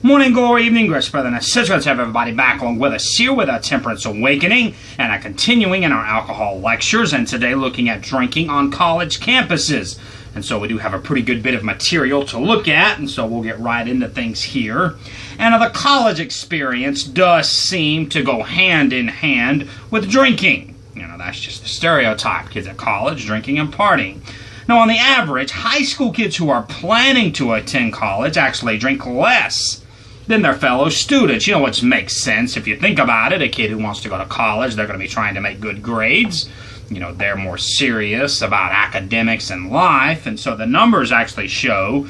Morning, glory, evening, grace, brother, and sisters. Let's have everybody back along with us here with our Temperance Awakening and our continuing in our alcohol lectures, and today looking at drinking on college campuses. And so we do have a pretty good bit of material to look at, and so we'll get right into things here. And the college experience does seem to go hand in hand with drinking. You know, that's just the stereotype. Kids at college drinking and partying. Now, on the average, high school kids who are planning to attend college actually drink less than their fellow students. You know, which makes sense if you think about it. A kid who wants to go to college, they're going to be trying to make good grades. You know, they're more serious about academics and life. And so the numbers actually show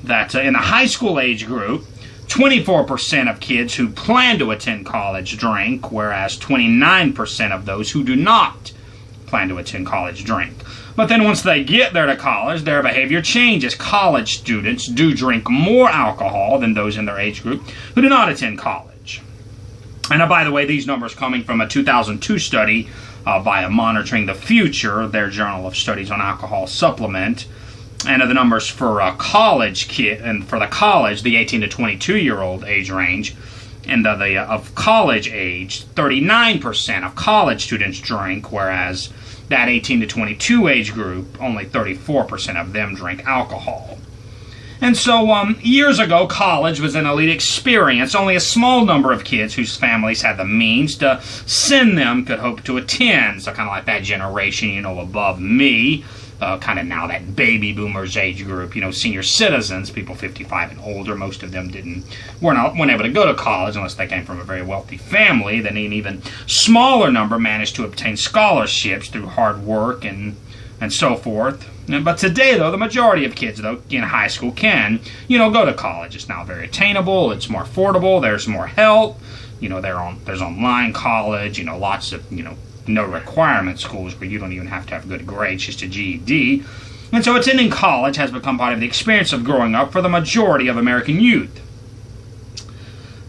that in the high school age group, 24% of kids who plan to attend college drink, whereas 29% of those who do not plan to attend college drink. But then once they get there to college, their behavior changes. College students do drink more alcohol than those in their age group who do not attend college. And by the way, these numbers coming from a 2002 study via Monitoring the Future, their Journal of Studies on Alcohol supplement. And the numbers for college kid, and for the college, the 18 to 22-year-old age range, and of college age, 39% of college students drink, whereas that 18 to 22 age group, only 34% of them drink alcohol. And so years ago, college was an elite experience. Only a small number of kids whose families had the means to send them could hope to attend. So kind of like that generation, you know, above me, kind of now that baby boomers age group, you know, senior citizens, people 55 and older. Most of them weren't able to go to college unless they came from a very wealthy family. Then an even smaller number managed to obtain scholarships through hard work and so forth. But today, though, the majority of kids, though, in high school can, you know, go to college. It's now very attainable. It's more affordable. There's more help. You know, there's online college. You know, lots of, you know, no requirement schools where you don't even have to have good grades, just a GED. And so attending college has become part of the experience of growing up for the majority of American youth.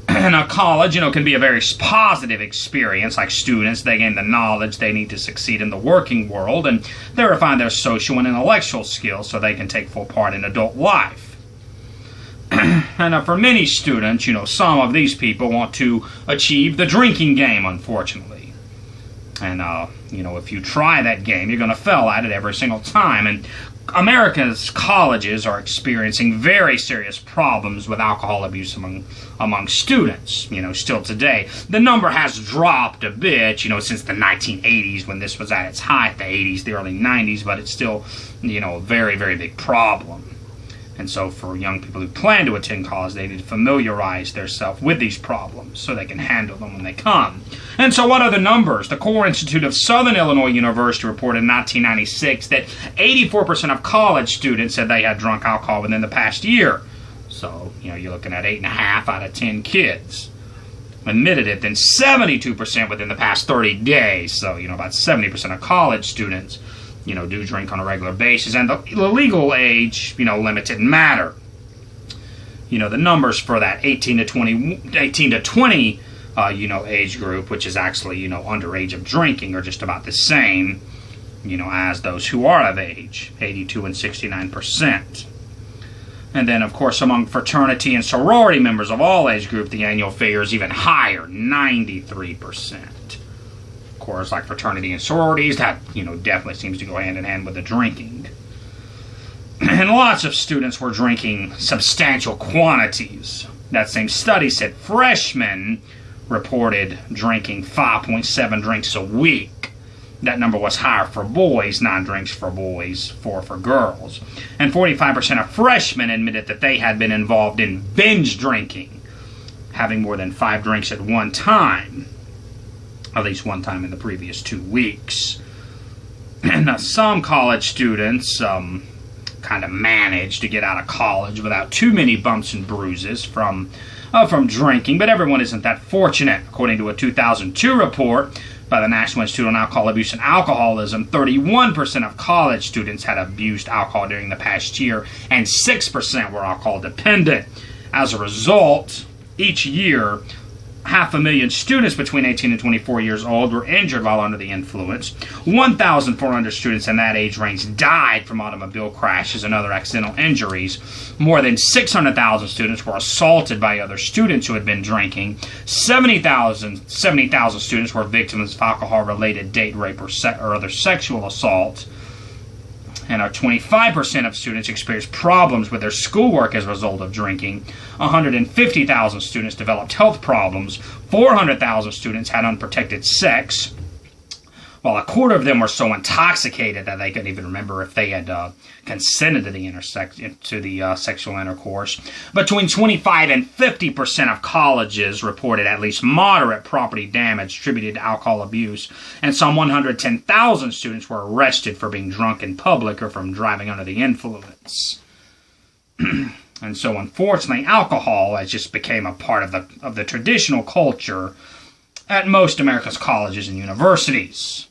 And college, you know, can be a very positive experience. Like students, they gain the knowledge they need to succeed in the working world, and they refine their social and intellectual skills so they can take full part in adult life. And for many students, you know, some of these people want to achieve the drinking game, unfortunately. And, you know, if you try that game, you're going to fail at it every single time. And America's colleges are experiencing very serious problems with alcohol abuse among students, you know, still today. The number has dropped a bit, you know, since the 1980s when this was at its height, the 80s, the early 90s, but it's still, you know, a very, very big problem. And so for young people who plan to attend college, they need to familiarize themselves with these problems so they can handle them when they come. And so what are the numbers? The Core Institute of Southern Illinois University reported in 1996 that 84% of college students said they had drunk alcohol within the past year. So, you know, you're looking at 8.5 out of 10 kids admitted it. Then 72% within the past 30 days. So, you know, about 70% of college students, you know, do drink on a regular basis. And the legal age, you know, limit didn't matter. You know, the numbers for that 18 to 20, you know, age group, which is actually, you know, underage of drinking, are just about the same, you know, as those who are of age, 82 and 69%. And then, of course, among fraternity and sorority members of all age group, the annual figure is even higher, 93%. Of course, like fraternity and sororities, that, you know, definitely seems to go hand in hand with the drinking. And lots of students were drinking substantial quantities. That same study said freshmen reported drinking 5.7 drinks a week. That number was higher for boys, 9 drinks for boys, 4 for girls. And 45% of freshmen admitted that they had been involved in binge drinking, having more than 5 drinks at one time. At least one time in the previous 2 weeks. And some college students kind of managed to get out of college without too many bumps and bruises from drinking, but everyone isn't that fortunate. According to a 2002 report by the National Institute on Alcohol Abuse and Alcoholism, 31% of college students had abused alcohol during the past year, and 6% were alcohol dependent. As a result, each year, 500,000 students between 18 and 24 years old were injured while under the influence. 1,400 students in that age range died from automobile crashes and other accidental injuries. More than 600,000 students were assaulted by other students who had been drinking. 70,000 students were victims of alcohol-related date rape or other sexual assault. And 25% of students experienced problems with their schoolwork as a result of drinking. 150,000 students developed health problems. 400,000 students had unprotected sex, while a quarter of them were so intoxicated that they couldn't even remember if they had consented to the sexual intercourse. Between 25 and 50% of colleges reported at least moderate property damage attributed to alcohol abuse, and some 110,000 students were arrested for being drunk in public or from driving under the influence. And so, unfortunately, alcohol has just became a part of the traditional culture at most America's colleges and universities.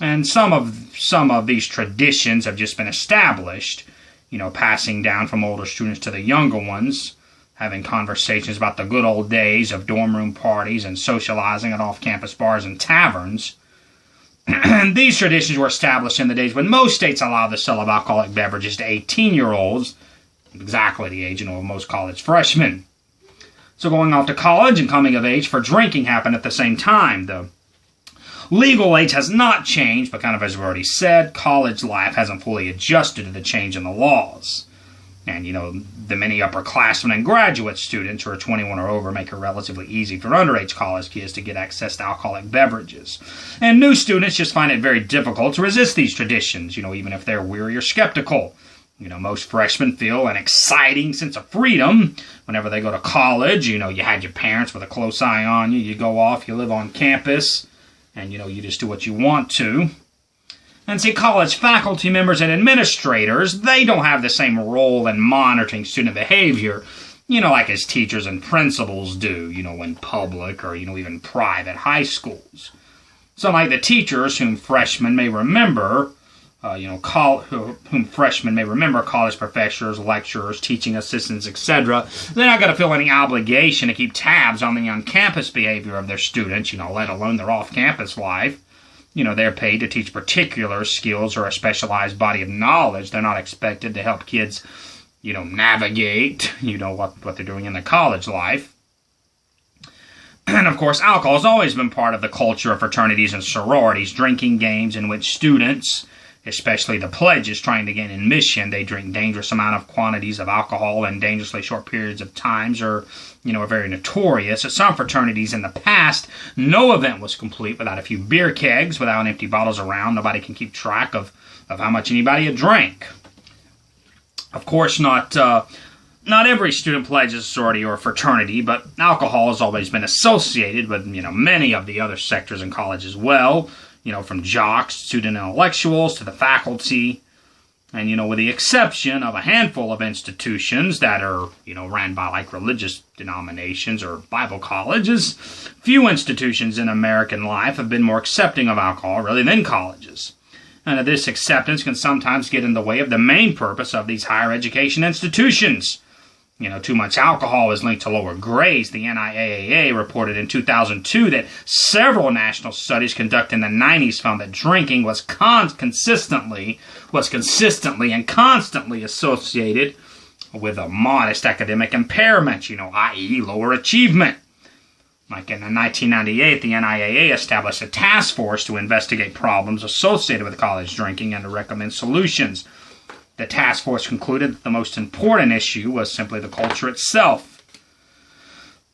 And some of these traditions have just been established, passing down from older students to the younger ones, having conversations about the good old days of dorm room parties and socializing at off-campus bars and taverns. And these traditions were established in the days when most states allowed the sale of alcoholic beverages to 18-year-olds, exactly the age of most college freshmen. So going off to college and coming of age for drinking happened at the same time. The legal age has not changed, but kind of as we've already said, college life hasn't fully adjusted to the change in the laws. And, the many upperclassmen and graduate students who are 21 or over make it relatively easy for underage college kids to get access to alcoholic beverages. And new students just find it very difficult to resist these traditions, even if they're weary or skeptical. Most freshmen feel an exciting sense of freedom whenever they go to college. You had your parents with a close eye on you. You go off, you live on campus, and, you just do what you want to. And see, college faculty members and administrators, they don't have the same role in monitoring student behavior, like as teachers and principals do, in public or, even private high schools. So like the teachers whom freshmen may remember, college professors, lecturers, teaching assistants, etc., they're not going to feel any obligation to keep tabs on the on-campus behavior of their students, let alone their off-campus life. They're paid to teach particular skills or a specialized body of knowledge. They're not expected to help kids, navigate, what they're doing in their college life. And, of course, alcohol has always been part of the culture of fraternities and sororities, drinking games in which students, especially the pledges trying to gain admission, they drink dangerous amount of quantities of alcohol in dangerously short periods of times are very notorious. At some fraternities in the past, no event was complete without a few beer kegs, without empty bottles around. Nobody can keep track of how much anybody had drank. Of course, not every student pledges a sorority or a fraternity, but alcohol has always been associated with, many of the other sectors in college as well. From jocks, student intellectuals, to the faculty. And, with the exception of a handful of institutions that are, ran by like religious denominations or Bible colleges, few institutions in American life have been more accepting of alcohol, really, than colleges. And this acceptance can sometimes get in the way of the main purpose of these higher education institutions. Too much alcohol is linked to lower grades. The NIAAA reported in 2002 that several national studies conducted in the 90s found that drinking was consistently and constantly associated with a modest academic impairment, i.e. lower achievement. Like in 1998, the NIAAA established a task force to investigate problems associated with college drinking and to recommend solutions. The task force concluded that the most important issue was simply the culture itself.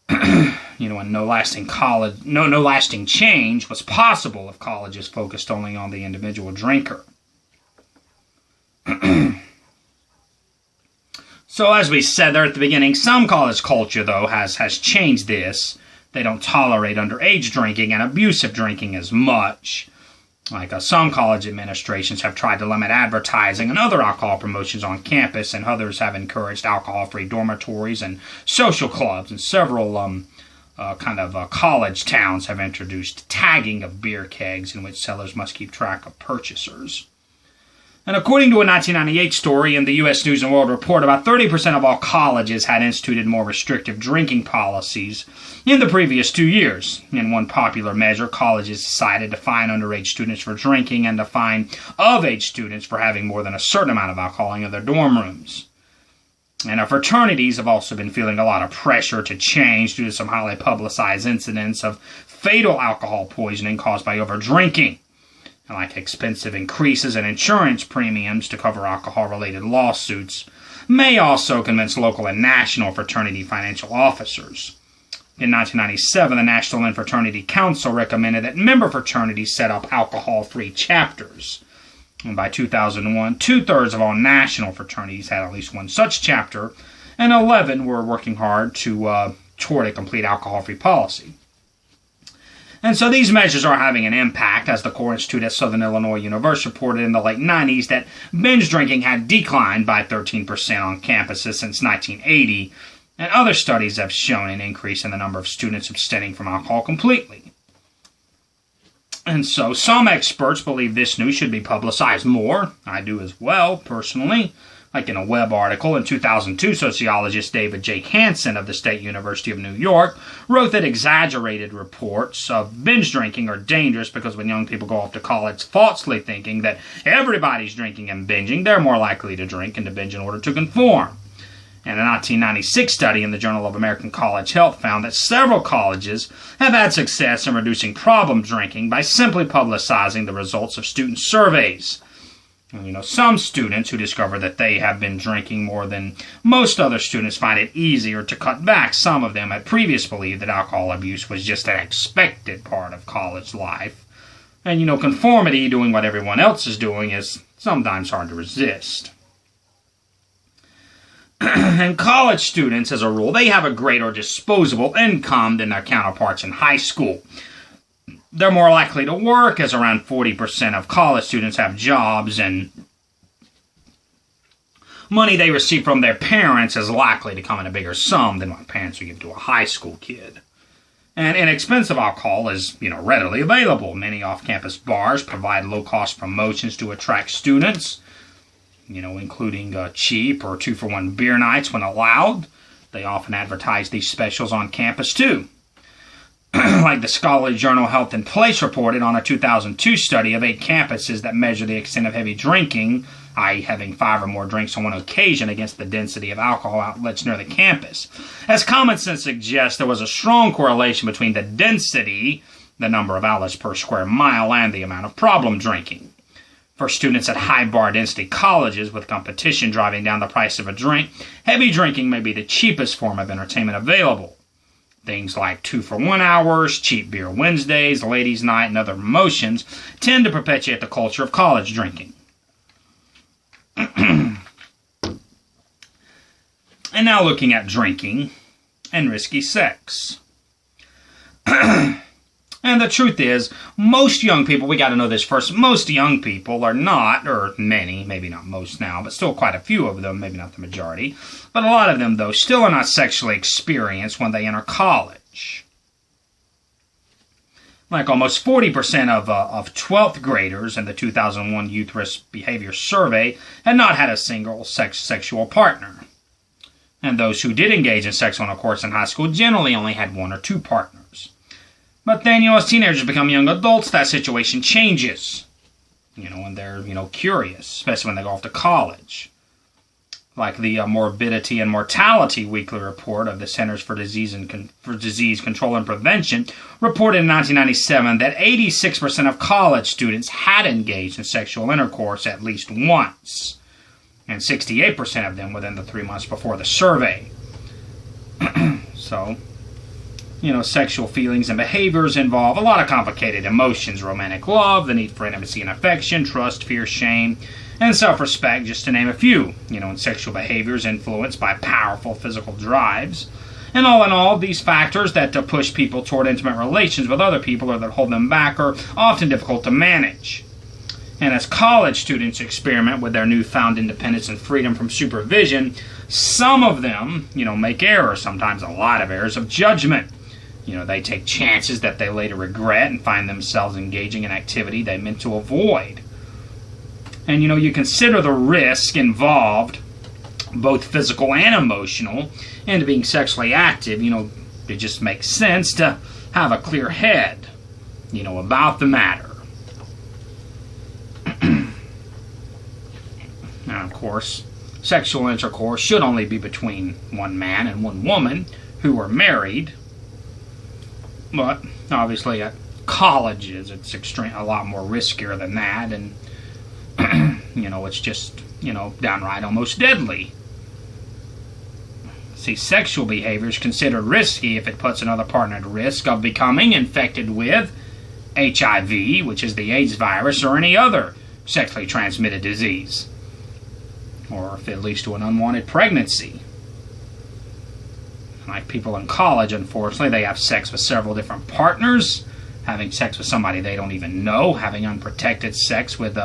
And no lasting change was possible if colleges focused only on the individual drinker. So as we said there at the beginning, some college culture, though, has changed this. They don't tolerate underage drinking and abusive drinking as much. Like some college administrations have tried to limit advertising and other alcohol promotions on campus, and others have encouraged alcohol-free dormitories and social clubs. And several college towns have introduced tagging of beer kegs in which sellers must keep track of purchasers. And according to a 1998 story in the U.S. News & World Report, about 30% of all colleges had instituted more restrictive drinking policies in the previous 2 years. In one popular measure, colleges decided to fine underage students for drinking and to fine of-age students for having more than a certain amount of alcohol in their dorm rooms. And our fraternities have also been feeling a lot of pressure to change due to some highly publicized incidents of fatal alcohol poisoning caused by over-drinking, like expensive increases in insurance premiums to cover alcohol-related lawsuits, may also convince local and national fraternity financial officers. In 1997, the National Fraternity Council recommended that member fraternities set up alcohol-free chapters. And by 2001, 2/3 of all national fraternities had at least one such chapter, and 11 were working hard toward a complete alcohol-free policy. And so these measures are having an impact, as the Core Institute at Southern Illinois University reported in the late 90s that binge drinking had declined by 13% on campuses since 1980, and other studies have shown an increase in the number of students abstaining from alcohol completely. And so some experts believe this news should be publicized more. I do as well, personally. Like in a web article in 2002, sociologist David J. Hansen of the State University of New York wrote that exaggerated reports of binge drinking are dangerous because when young people go off to college falsely thinking that everybody's drinking and binging, they're more likely to drink and to binge in order to conform. And a 1996 study in the Journal of American College Health found that several colleges have had success in reducing problem drinking by simply publicizing the results of student surveys. And, some students who discover that they have been drinking more than most other students find it easier to cut back. Some of them had previously believed that alcohol abuse was just an expected part of college life. And, conformity, doing what everyone else is doing, is sometimes hard to resist. And college students, as a rule, they have a greater disposable income than their counterparts in high school. They're more likely to work, as around 40% of college students have jobs, and money they receive from their parents is likely to come in a bigger sum than what parents would give to a high school kid. And inexpensive alcohol is, readily available. Many off-campus bars provide low-cost promotions to attract students, including cheap or 2-for-1 beer nights when allowed. They often advertise these specials on campus, too. Like the scholarly journal Health and Place reported on a 2002 study of 8 campuses that measure the extent of heavy drinking, i.e. having 5 or more drinks on one occasion, against the density of alcohol outlets near the campus. As common sense suggests, there was a strong correlation between the density, the number of outlets per square mile, and the amount of problem drinking. For students at high bar density colleges with competition driving down the price of a drink, heavy drinking may be the cheapest form of entertainment available. Things like 2-for-1 hours, cheap beer Wednesdays, ladies' night, and other promotions tend to perpetuate the culture of college drinking. And now looking at drinking and risky sex. And the truth is, most young people, we got to know this first, most young people are not, or many, maybe not most now, but still quite a few of them, maybe not the majority, but a lot of them, though, still are not sexually experienced when they enter college. Like almost 40% of 12th graders in the 2001 Youth Risk Behavior Survey had not had a single sexual partner. And those who did engage in sexual intercourse in high school generally only had 1 or 2 partners. But then, as teenagers become young adults, that situation changes. And they're, curious, especially when they go off to college. Like the Morbidity and Mortality Weekly Report of the Centers for Disease Control and Prevention reported in 1997 that 86% of college students had engaged in sexual intercourse at least once, and 68% of them within the 3 months before the survey. So, sexual feelings and behaviors involve a lot of complicated emotions: romantic love, the need for intimacy and affection, trust, fear, shame, and self-respect, just to name a few. And sexual behaviors influenced by powerful physical drives. And all in all, these factors that push people toward intimate relations with other people or that hold them back are often difficult to manage. And as college students experiment with their newfound independence and freedom from supervision, some of them, make errors, sometimes a lot of errors of judgment. They take chances that they later regret and find themselves engaging in activity they meant to avoid. And, you consider the risk involved, both physical and emotional, into being sexually active, it just makes sense to have a clear head, about the matter. Now, of course, sexual intercourse should only be between one man and one woman who are married. But, obviously, at colleges, it's a lot more riskier than that. And, it's just, downright almost deadly. See, sexual behavior is considered risky if it puts another partner at risk of becoming infected with HIV, which is the AIDS virus, or any other sexually transmitted disease, or if it leads to an unwanted pregnancy. Like people in college, unfortunately, they have sex with several different partners, having sex with somebody they don't even know, having unprotected sex with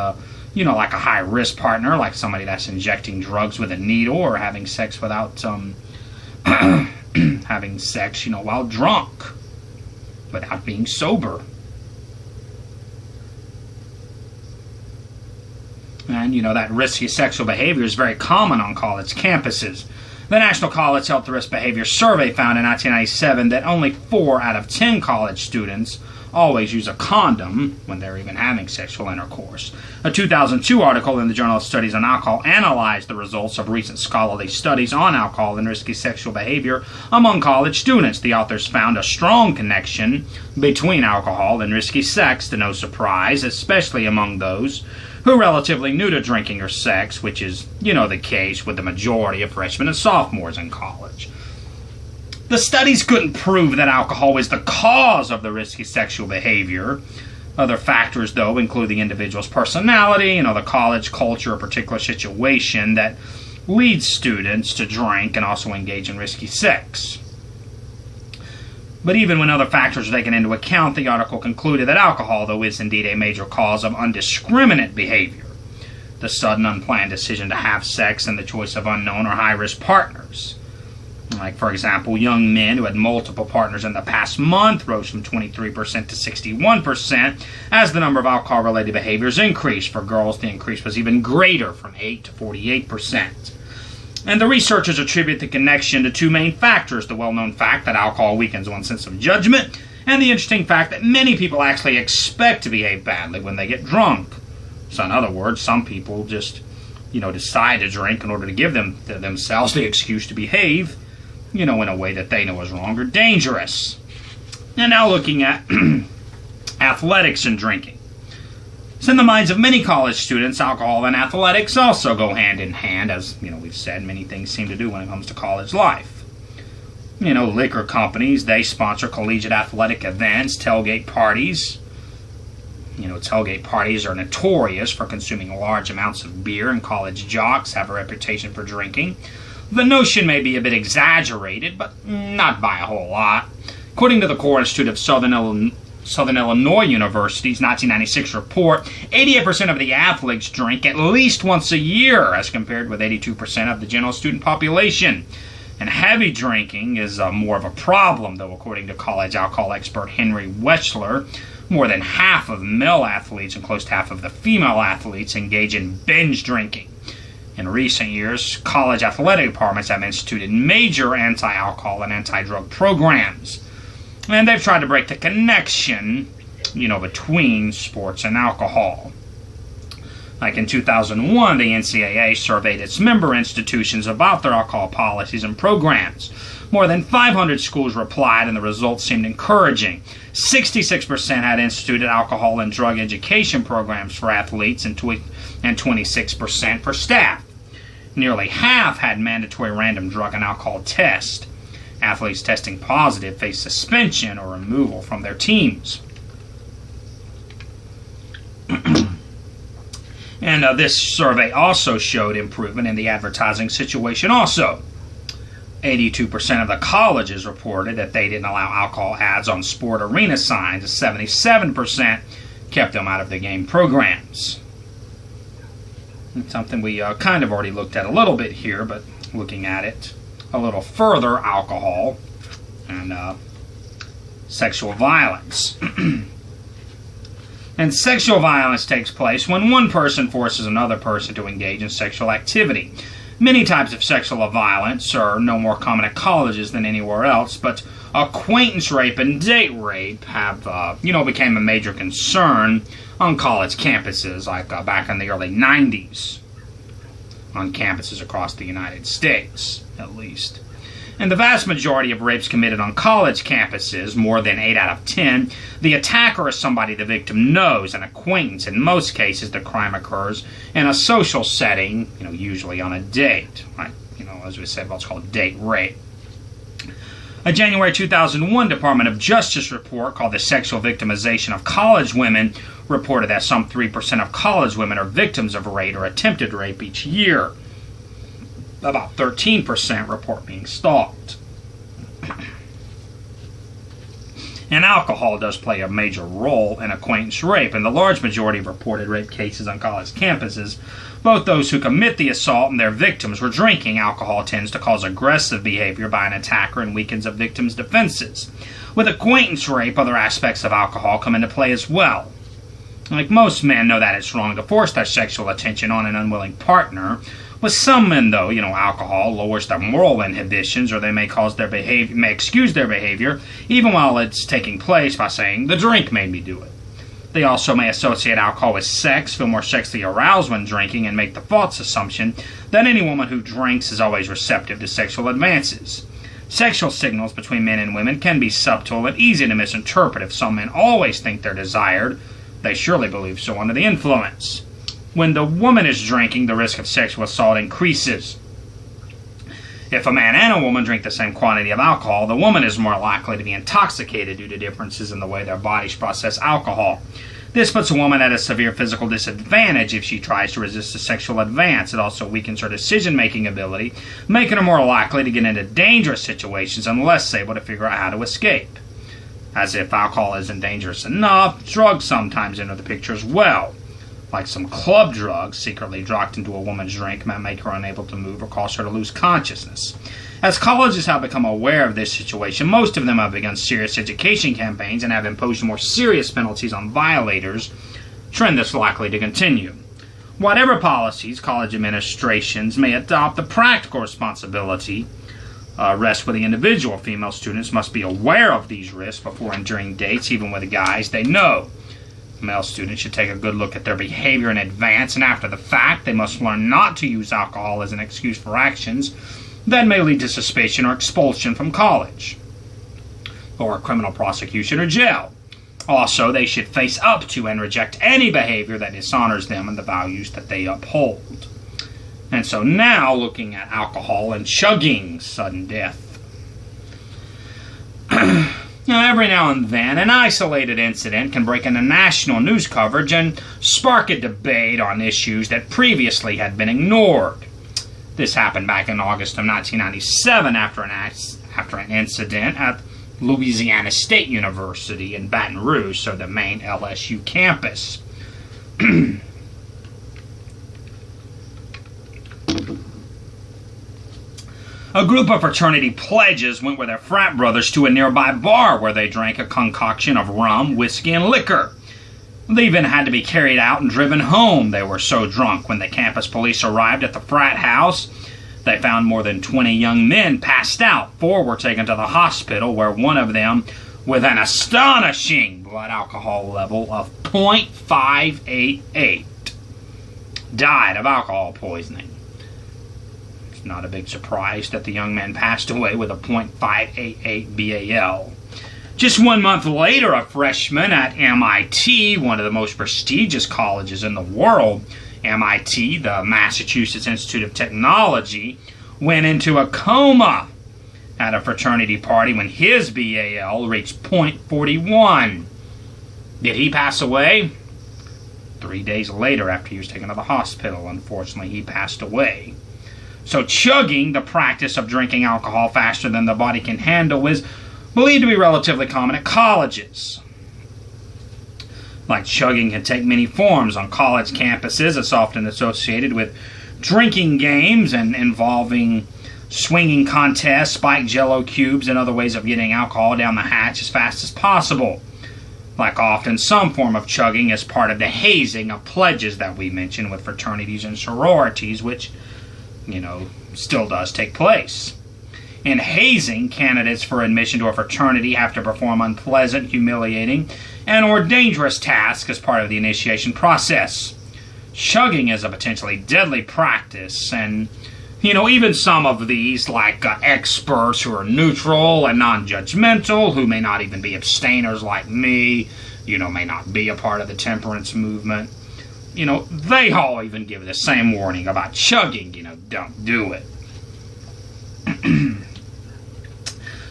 like a high-risk partner, like somebody that's injecting drugs with a needle, or having sex without having sex, while drunk, without being sober. And, that risky sexual behavior is very common on college campuses. The National College Health Risk Behavior Survey found in 1997 that only 4 out of 10 college students always use a condom when they're even having sexual intercourse. A 2002 article in the Journal of Studies on Alcohol analyzed the results of recent scholarly studies on alcohol and risky sexual behavior among college students. The authors found a strong connection between alcohol and risky sex, to no surprise, especially among those who are relatively new to drinking or sex, which is, the case with the majority of freshmen and sophomores in college. The studies couldn't prove that alcohol is the cause of the risky sexual behavior. Other factors, though, include the individual's personality, the college culture, a particular situation that leads students to drink and also engage in risky sex. But even when other factors are taken into account, the article concluded that alcohol, though, is indeed a major cause of undiscriminate behavior. The sudden, unplanned decision to have sex and the choice of unknown or high-risk partners. Like, for example, young men who had multiple partners in the past month rose from 23% to 61% as the number of alcohol-related behaviors increased. For girls, the increase was even greater, from 8 to 48%. And the researchers attribute the connection to 2 main factors: the well-known fact that alcohol weakens one's sense of judgment, and the interesting fact that many people actually expect to behave badly when they get drunk. So in other words, some people just, decide to drink in order to give themselves the excuse to behave, in a way that they know is wrong or dangerous. And now looking at athletics and drinking. So in the minds of many college students, alcohol and athletics also go hand in hand, as we've said, many things seem to do when it comes to college life. Liquor companies, they sponsor collegiate athletic events, tailgate parties. Tailgate parties are notorious for consuming large amounts of beer, and college jocks have a reputation for drinking. The notion may be a bit exaggerated, but not by a whole lot. According to the Core Institute of Southern Illinois University's 1996 report, 88% of the athletes drink at least once a year, as compared with 82% of the general student population. And heavy drinking is more of a problem, though, according to college alcohol expert Henry Wechsler. More than half of male athletes and close to half of the female athletes engage in binge drinking. In recent years, college athletic departments have instituted major anti-alcohol and anti-drug programs. And they've tried to break the connection, between sports and alcohol. Like in 2001, the NCAA surveyed its member institutions about their alcohol policies and programs. More than 500 schools replied, and the results seemed encouraging. 66% had instituted alcohol and drug education programs for athletes, and 26% for staff. Nearly half had mandatory random drug and alcohol tests. Athletes testing positive face suspension or removal from their teams. And this survey also showed improvement in the advertising situation also. 82% of the colleges reported that they didn't allow alcohol ads on sport arena signs. 77% kept them out of the game programs. It's something we kind of already looked at a little bit here, but looking at it a little further, alcohol and sexual violence. And sexual violence takes place when one person forces another person to engage in sexual activity. Many types of sexual violence are no more common at colleges than anywhere else, but acquaintance rape and date rape have, became a major concern on college campuses, like back in the early 90s, on campuses across the United States, at least. And the vast majority of rapes committed on college campuses, more than 8 out of 10, the attacker is somebody the victim knows, an acquaintance. In most cases, the crime occurs in a social setting, usually on a date. Like, as we said, what's called date rape. A January 2001 Department of Justice report called The Sexual Victimization of College Women reported that some 3% of college women are victims of rape or attempted rape each year. About 13% report being stalked. And alcohol does play a major role in acquaintance rape. In the large majority of reported rape cases on college campuses, both those who commit the assault and their victims were drinking. Alcohol tends to cause aggressive behavior by an attacker and weakens a victim's defenses. With acquaintance rape, other aspects of alcohol come into play as well. Like most men know that it's wrong to force their sexual attention on an unwilling partner. With some men, though, alcohol lowers their moral inhibitions, or they may excuse their behavior, even while it's taking place, by saying, "The drink made me do it." They also may associate alcohol with sex, feel more sexually aroused when drinking, and make the false assumption that any woman who drinks is always receptive to sexual advances. Sexual signals between men and women can be subtle and easy to misinterpret. If some men always think they're desired, they surely believe so under the influence. When the woman is drinking, the risk of sexual assault increases. If a man and a woman drink the same quantity of alcohol, the woman is more likely to be intoxicated due to differences in the way their bodies process alcohol. This puts a woman at a severe physical disadvantage if she tries to resist a sexual advance. It also weakens her decision-making ability, making her more likely to get into dangerous situations and less able to figure out how to escape. As if alcohol isn't dangerous enough, drugs sometimes enter the picture as well. Like some club drugs secretly dropped into a woman's drink might make her unable to move or cause her to lose consciousness. As colleges have become aware of this situation, most of them have begun serious education campaigns and have imposed more serious penalties on violators, a trend that's likely to continue. Whatever policies college administrations may adopt, the practical responsibility rests with the individual. Female students must be aware of these risks before entering dates, even with guys they know. Male students should take a good look at their behavior in advance, and after the fact, they must learn not to use alcohol as an excuse for actions that may lead to suspicion or expulsion from college, or criminal prosecution or jail. Also, they should face up to and reject any behavior that dishonors them and the values that they uphold. And so now, looking at alcohol and chugging, sudden death. Every now and then, an isolated incident can break into national news coverage and spark a debate on issues that previously had been ignored. This happened back in August of 1997 after an incident at Louisiana State University in Baton Rouge, so the main LSU campus. A group of fraternity pledges went with their frat brothers to a nearby bar where they drank a concoction of rum, whiskey, and liquor. They even had to be carried out and driven home. They were so drunk when the campus police arrived at the frat house. They found more than 20 young men passed out. 4 were taken to the hospital, where one of them, with an astonishing blood alcohol level of 0.588, died of alcohol poisoning. Not a big surprise that the young man passed away with a .588 BAL. Just 1 month later, a freshman at MIT, one of the most prestigious colleges in the world, MIT, the Massachusetts Institute of Technology, went into a coma at a fraternity party when his BAL reached .41. Did he pass away? 3 days later, after he was taken to the hospital, unfortunately, he passed away. So chugging, the practice of drinking alcohol faster than the body can handle, is believed to be relatively common at colleges. Like chugging can take many forms on college campuses. It's often associated with drinking games and involving swinging contests, spiked jello cubes, and other ways of getting alcohol down the hatch as fast as possible. like often some form of chugging is part of the hazing of pledges that we mentioned with fraternities and sororities, which, still does take place. In hazing, candidates for admission to a fraternity have to perform unpleasant, humiliating, and/or dangerous tasks as part of the initiation process. Chugging is a potentially deadly practice, and even some of these, like experts who are neutral and non-judgmental, who may not even be abstainers like me, may not be a part of the temperance movement, they all even give the same warning about chugging, don't do it.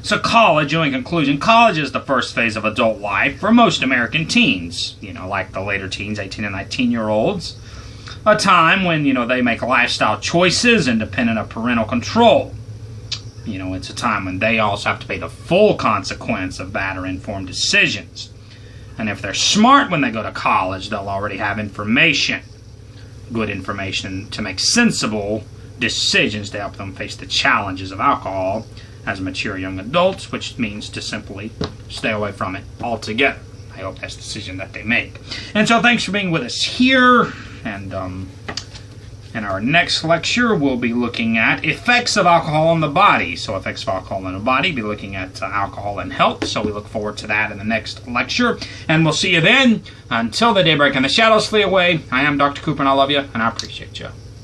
So college, in conclusion, college is the first phase of adult life for most American teens, like the later teens, 18 and 19-year-olds. A time when, they make lifestyle choices independent of parental control. It's a time when they also have to pay the full consequence of bad or informed decisions. And if they're smart when they go to college, they'll already have information, good information to make sensible decisions to help them face the challenges of alcohol as mature young adults, which means to simply stay away from it altogether. I hope that's the decision that they make. And so thanks for being with us here. And in our next lecture, we'll be looking at effects of alcohol on the body. So effects of alcohol on the body, we'll be looking at alcohol and health. So we look forward to that in the next lecture. And we'll see you then. Until the daybreak and the shadows flee away, I am Dr. Cooper, and I love you, and I appreciate you.